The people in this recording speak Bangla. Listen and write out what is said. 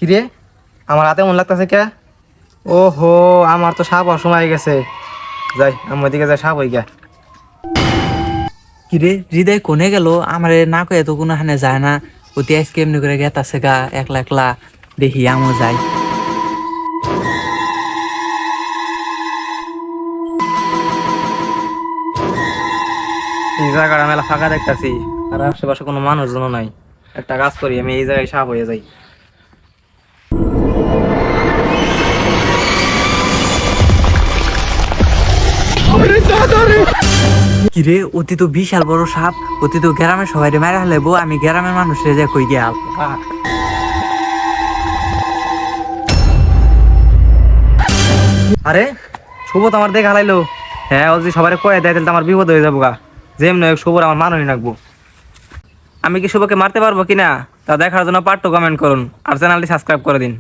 কিরে আমার হাতে মন লাগতেছে কে? ও হো, আমার তো সাপ হওয়ার সময় হয়ে গেছে। যাই আমার দিকে যাই, সাপ হয়ে গিয়া। কিরে হৃদয় কোনে গেল? আমারে না কয়ে তো কোনো হানে যায় না। অতি আজকে এমনি করে গেতাছে গা একলা একলা। দেখি আমও যাই। এই জায়গাটা মেলা ফাঁকা দেখতেছি, আর আশেপাশে কোনো মানুষজন নাই। একটা কাজ করি, আমি এই জায়গায় সাপ হয়ে যাই। কিরে অতি তো বিশাল বড় সাপ। অতি তো গ্রামের সবাই মেরে হালাইবো। আমি গ্রামের মানুষের যে কই গিয়া আরে শুভ তো আমার দেখে হালাইলো। হ্যাঁ, ও যদি সবাই কয়ে দেয় তাহলে তো আমার বিপদ হয়ে যাবো গা। যেমন হোক শুভর আমার মানুষই রাখবো। আমি কি শুভকে মারতে পারবো কিনা তা দেখার জন্য পার্ট টু কমেন্ট করুন, আর চ্যানেলটি সাবস্ক্রাইব করে দিন।